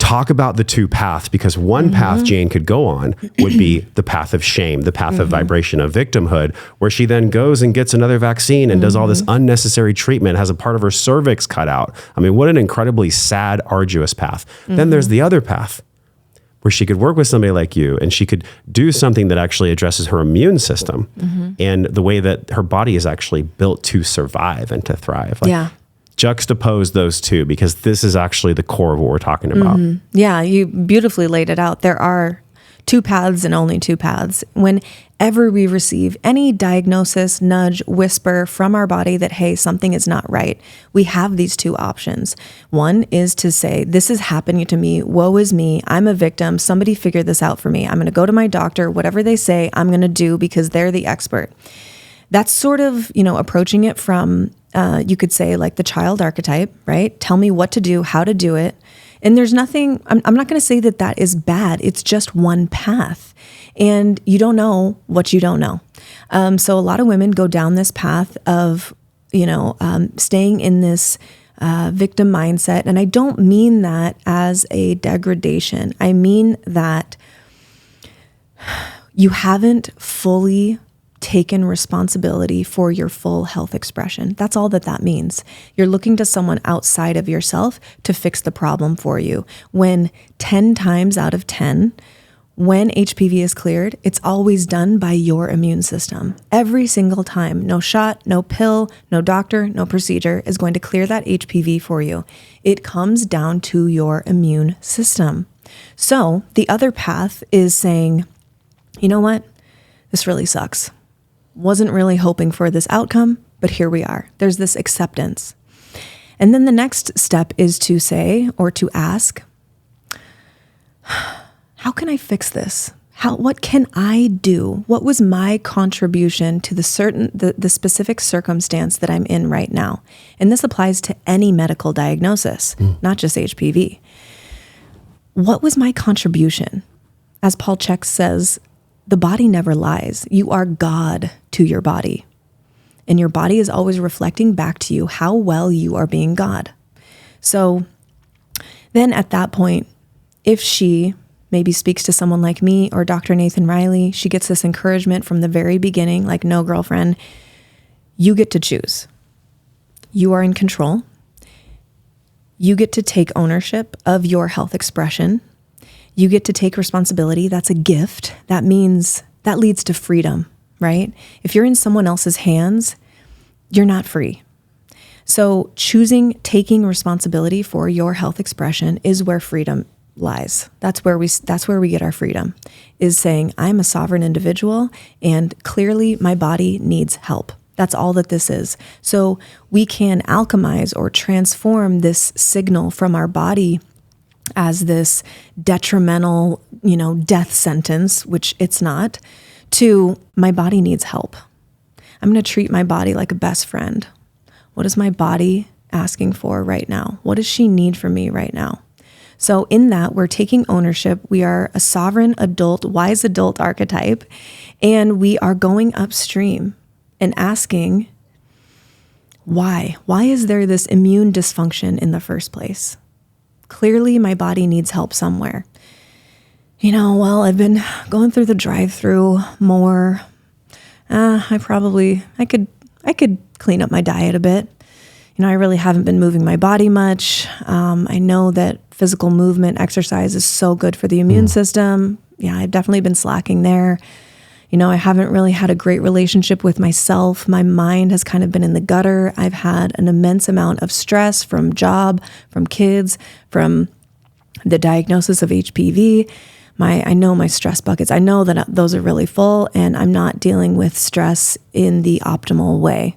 talk about the two paths, because one path Jane could go on would be the path of shame, the path of vibration of victimhood, where she then goes and gets another vaccine and does all this unnecessary treatment, has a part of her cervix cut out. I mean, what an incredibly sad, arduous path. Then there's the other path where she could work with somebody like you and she could do something that actually addresses her immune system and the way that her body is actually built to survive and to thrive. Like, juxtapose those two, because this is actually the core of what we're talking about. Yeah, you beautifully laid it out. There are two paths and only two paths. Whenever we receive any diagnosis, nudge, whisper from our body that, hey, something is not right, we have these two options. One is to say, this is happening to me. Woe is me. I'm a victim. Somebody figure this out for me. I'm going to go to my doctor. Whatever they say, I'm going to do because they're the expert. That's sort of, approaching it from, you could say, like the child archetype, right? Tell me what to do, how to do it. And there's nothing, I'm not going to say that that is bad. It's just one path. And you don't know what you don't know. So a lot of women go down this path of, staying in this victim mindset. And I don't mean that as a degradation. I mean that you haven't fully taken responsibility for your full health expression. That's all that means. You're looking to someone outside of yourself to fix the problem for you. When 10 times out of 10, when HPV is cleared, it's always done by your immune system. Every single time. No shot, no pill, no doctor, no procedure is going to clear that HPV for you. It comes down to your immune system. So the other path is saying, you know what? This really sucks. Wasn't really hoping for this outcome, but here we are. There's this acceptance. And then the next step is to say, or to ask, how can I fix this? What can I do? What was my contribution to the specific circumstance that I'm in right now? And this applies to any medical diagnosis, not just HPV. What was my contribution? As Paul Chek says, the body never lies. You are God to your body. And your body is always reflecting back to you how well you are being God. So then at that point, if she maybe speaks to someone like me or Dr. Nathan Riley, she gets this encouragement from the very beginning, like, no, girlfriend, you get to choose. You are in control. You get to take ownership of your health expression. You get to take responsibility. That's a gift. That means that leads to freedom, right? If you're in someone else's hands, you're not free. So taking responsibility for your health expression is where freedom lies. That's where we get our freedom, is saying, I'm a sovereign individual and clearly my body needs help. That's all that this is. So we can alchemize or transform this signal from our body as this detrimental, death sentence, which it's not, to my body needs help. I'm going to treat my body like a best friend. What is my body asking for right now? What does she need from me right now? So in that, we're taking ownership. We are a sovereign adult, wise adult archetype, and we are going upstream and asking, why? Why is there this immune dysfunction in the first place? Clearly, my body needs help somewhere. I've been going through the drive-through more. I could clean up my diet a bit. I really haven't been moving my body much. I know that physical movement, exercise is so good for the immune system. Yeah, I've definitely been slacking there. I haven't really had a great relationship with myself. My mind has kind of been in the gutter. I've had an immense amount of stress from job, from kids, from the diagnosis of HPV. I know my stress buckets. I know that those are really full, and I'm not dealing with stress in the optimal way.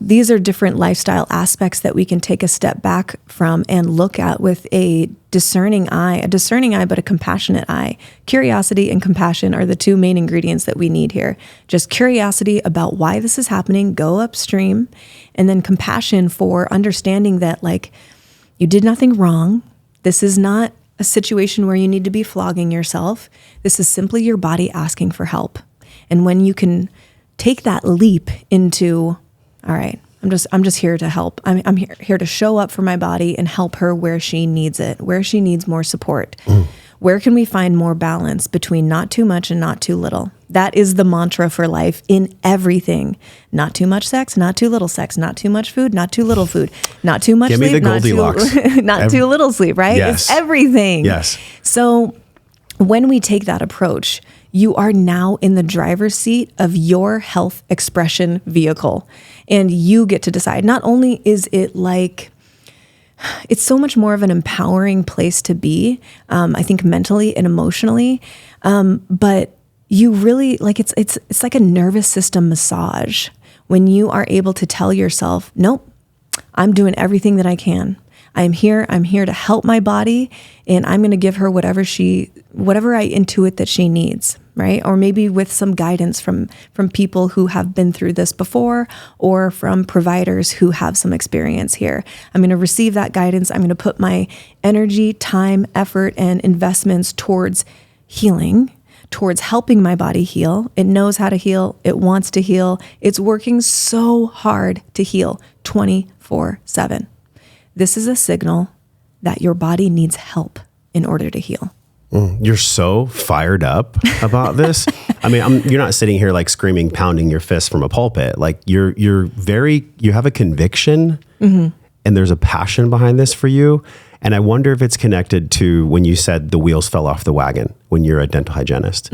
These are different lifestyle aspects that we can take a step back from and look at with a discerning eye, but a compassionate eye. Curiosity and compassion are the two main ingredients that we need here. Just curiosity about why this is happening, go upstream, and then compassion for understanding that, you did nothing wrong. This is not a situation where you need to be flogging yourself. This is simply your body asking for help. And when you can take that leap into, all right, I'm just here to help. I'm here to show up for my body and help her where she needs it, where she needs more support. Where can we find more balance between not too much and not too little? That is the mantra for life in everything. Not too much sex, not too little sex, not too much food, not too little food, not too much Give sleep, me the Goldilocks. not too little sleep, right? Yes. It's everything. Yes. So when we take that approach, you are now in the driver's seat of your health expression vehicle. And you get to decide. Not only is it like, it's so much more of an empowering place to be, I think mentally and emotionally. But you really like, it's like a nervous system massage when you are able to tell yourself, nope, I'm doing everything that I can. I'm here to help my body, and I'm going to give her whatever I intuit that she needs, right? Or maybe with some guidance from people who have been through this before, or from providers who have some experience here. I'm going to receive that guidance. I'm going to put my energy, time, effort, and investments towards healing, towards helping my body heal. It knows how to heal. It wants to heal. It's working so hard to heal 24/7. This is a signal that your body needs help in order to heal. You're so fired up about this. I mean, you're not sitting here like screaming, pounding your fist from a pulpit. Like you have a conviction, and there's a passion behind this for you. And I wonder if it's connected to when you said the wheels fell off the wagon when you're a dental hygienist.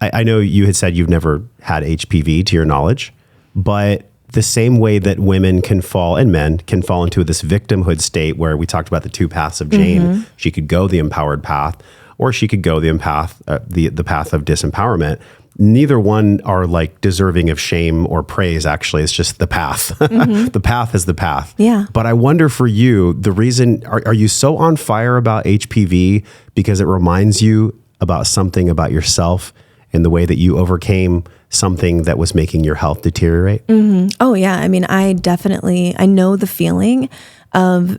I know you had said you've never had HPV to your knowledge, but the same way that women can fall and men can fall into this victimhood state where we talked about the two paths of Jane. She could go the empowered path, or she could go the path of disempowerment. Neither one are like deserving of shame or praise. Actually, it's just the path. The path is the path. Yeah. But I wonder for you, the reason, are you so on fire about HPV because it reminds you about something about yourself and the way that you overcame something that was making your health deteriorate? Oh yeah. I mean, I know the feeling of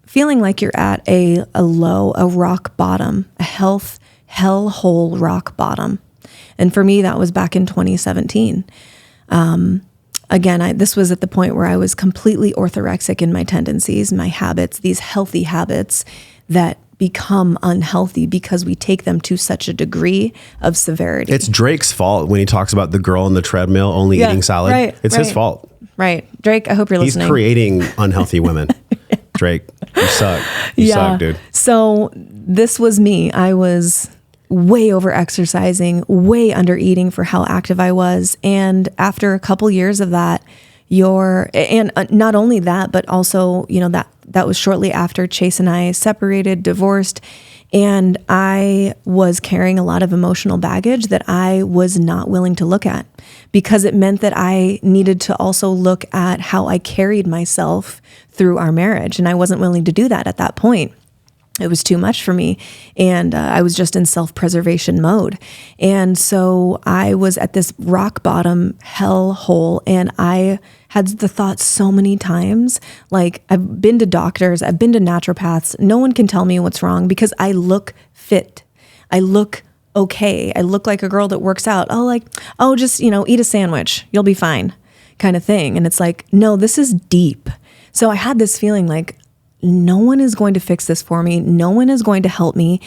feeling like you're at a rock bottom, a health hellhole rock bottom. And for me, that was back in 2017. Again, this was at the point where I was completely orthorexic in my tendencies, my habits, these healthy habits that become unhealthy because we take them to such a degree of severity. It's Drake's fault when he talks about the girl on the treadmill only eating salad. Right, it's his fault. Right. Drake, I hope you're listening. He's creating unhealthy women. Drake, you suck. You suck, dude. So this was me. I was way over exercising, way under eating for how active I was. And after a couple years of that, not only that, but also, that was shortly after Chase and I separated, divorced, and I was carrying a lot of emotional baggage that I was not willing to look at, because it meant that I needed to also look at how I carried myself through our marriage. And I wasn't willing to do that at that point. It was too much for me. And I was just in self-preservation mode. And so I was at this rock bottom hell hole. And I had the thought so many times, like, I've been to doctors, I've been to naturopaths. No one can tell me what's wrong because I look fit. I look okay. I look like a girl that works out. Just, eat a sandwich. You'll be fine, kind of thing. And it's like, no, this is deep. So I had this feeling like, no one is going to fix this for me. No one is going to help me.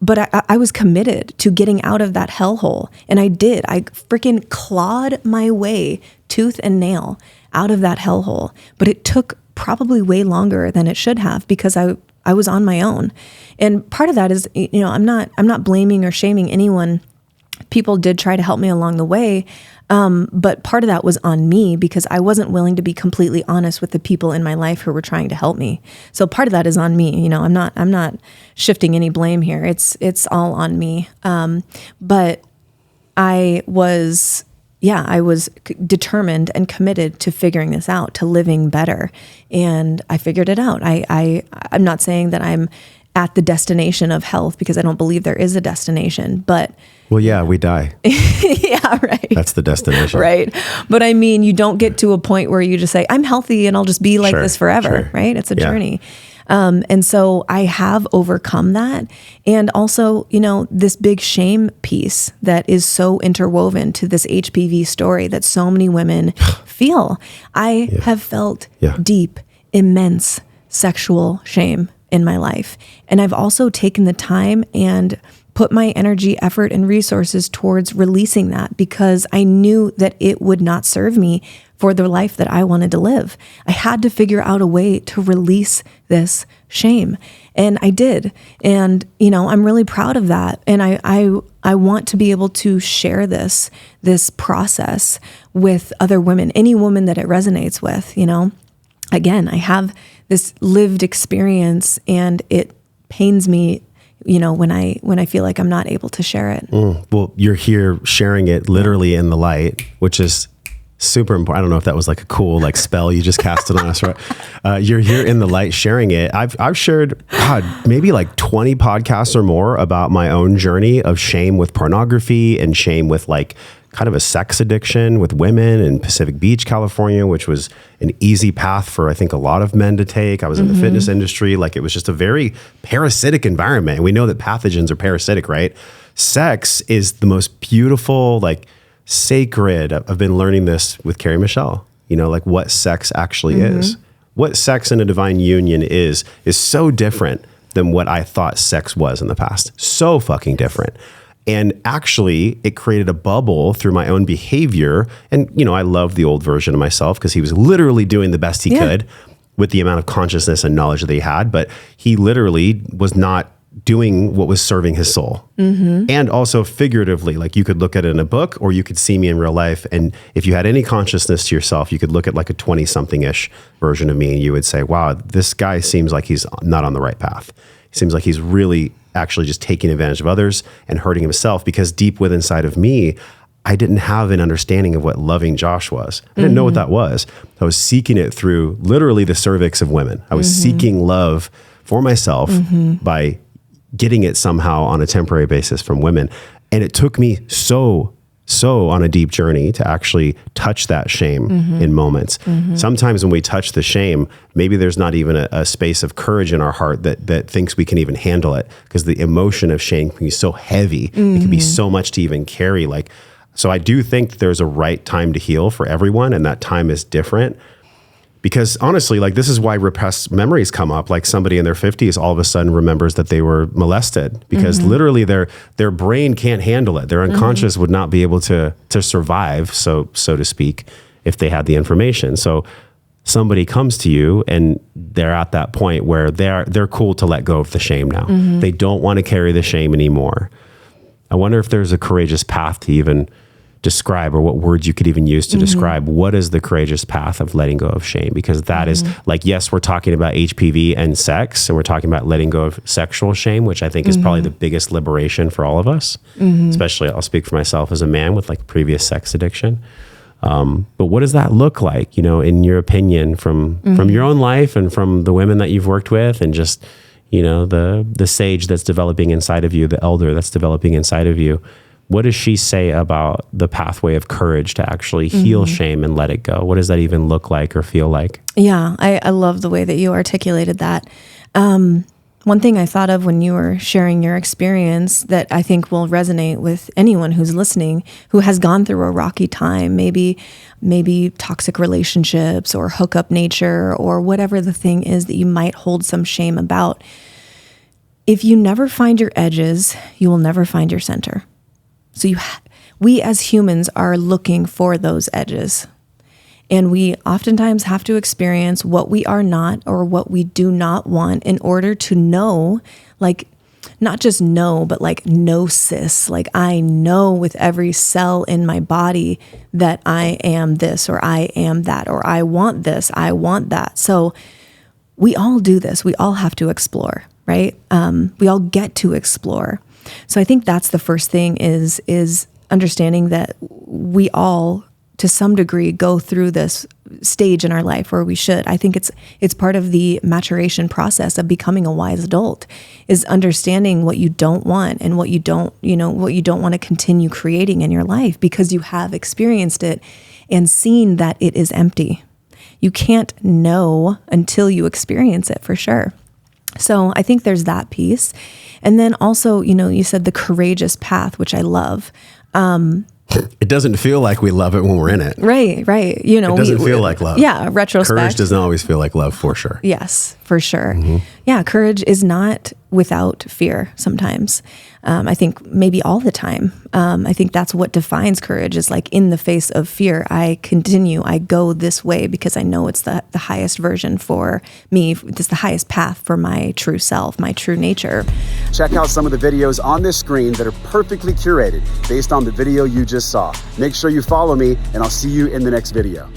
But I was committed to getting out of that hellhole. And I did. I freaking clawed my way tooth and nail out of that hellhole. But it took probably way longer than it should have because I was on my own. And part of that is, I'm not blaming or shaming anyone. People did try to help me along the way. But part of that was on me because I wasn't willing to be completely honest with the people in my life who were trying to help me. So part of that is on me. I'm not shifting any blame here. It's all on me. But I was determined and committed to figuring this out, to living better. And I figured it out. I'm not saying that I'm at the destination of health because I don't believe there is a destination, but well, yeah, we die. Yeah, right. That's the destination. Right. But I mean, you don't get to a point where you just say, I'm healthy and I'll just be like this forever, right? It's a journey. And so I have overcome that. And also, this big shame piece that is so interwoven to this HPV story that so many women feel. I have felt deep, immense sexual shame in my life. And I've also taken the time and put my energy, effort, and resources towards releasing that because I knew that it would not serve me for the life that I wanted to live. I had to figure out a way to release this shame. And I did. And, I'm really proud of that. And I want to be able to share this process with other women, any woman that it resonates with, Again, I have this lived experience and it pains me when I feel like I'm not able to share it. Well, you're here sharing it literally in the light, which is super important. I don't know if that was like a cool spell you just casted on us, right? You're here in the light sharing it. I've shared maybe 20 podcasts or more about my own journey of shame with pornography and shame with kind of a sex addiction with women in Pacific Beach, California, which was an easy path for, I think, a lot of men to take. I was in the fitness industry. It was just a very parasitic environment. And we know that pathogens are parasitic, right? Sex is the most beautiful, sacred. I've been learning this with Carrie Michelle, what sex actually is. What sex in a divine union is so different than what I thought sex was in the past. So fucking different. And actually, it created a bubble through my own behavior. And, I love the old version of myself because he was literally doing the best he could with the amount of consciousness and knowledge that he had. But he literally was not doing what was serving his soul. And also figuratively, you could look at it in a book or you could see me in real life. And if you had any consciousness to yourself, you could look at a 20-something-ish version of me and you would say, wow, this guy seems like he's not on the right path. He seems like he's really actually just taking advantage of others and hurting himself because deep within inside of me, I didn't have an understanding of what loving Josh was. I didn't know what that was. I was seeking it through literally the cervix of women. I was seeking love for myself by getting it somehow on a temporary basis from women. And it took me so on a deep journey to actually touch that shame in moments. Sometimes when we touch the shame, maybe there's not even a space of courage in our heart that thinks we can even handle it because the emotion of shame can be so heavy. It can be so much to even carry. So I do think that there's a right time to heal for everyone and that time is different. Because honestly, this is why repressed memories come up. Somebody in their 50s all of a sudden remembers that they were molested because literally their brain can't handle it. Their unconscious would not be able to survive, so to speak, if they had the information. So somebody comes to you and they're at that point where they're cool to let go of the shame now. They don't want to carry the shame anymore. I wonder if there's a courageous path to even describe or what words you could even use to describe what is the courageous path of letting go of shame, because that is yes, we're talking about HPV and sex and we're talking about letting go of sexual shame, which I think is probably the biggest liberation for all of us, especially I'll speak for myself as a man with previous sex addiction. But what does that look like, in your opinion from your own life and from the women that you've worked with and just, the sage that's developing inside of you, the elder that's developing inside of you? What does she say about the pathway of courage to actually heal shame and let it go? What does that even look like or feel like? Yeah, I love the way that you articulated that. One thing I thought of when you were sharing your experience that I think will resonate with anyone who's listening, who has gone through a rocky time, maybe toxic relationships or hookup nature or whatever the thing is that you might hold some shame about. If you never find your edges, you will never find your center. So we as humans are looking for those edges. And we oftentimes have to experience what we are not or what we do not want in order to know, not just know, but gnosis. I know with every cell in my body that I am this or I am that or I want this, I want that. So we all do this. We all have to explore, right? We all get to explore. So I think that's the first thing is understanding that we all, to some degree, go through this stage in our life where we should. I think it's part of the maturation process of becoming a wise adult, is understanding what you don't want and what you don't want to continue creating in your life because you have experienced it and seen that it is empty. You can't know until you experience it, for sure. So I think there's that piece. And then also, you said the courageous path, which I love. It doesn't feel like we love it when we're in it. Right. It doesn't feel like love. Yeah, retrospect. Courage doesn't always feel like love, for sure. Yes, for sure. Yeah, courage is not without fear sometimes. I think maybe all the time. I think that's what defines courage, is like, in the face of fear, I go this way because I know it's the highest version for me. It's the highest path for my true self, my true nature. Check out some of the videos on this screen that are perfectly curated based on the video you just saw. Make sure you follow me, and I'll see you in the next video.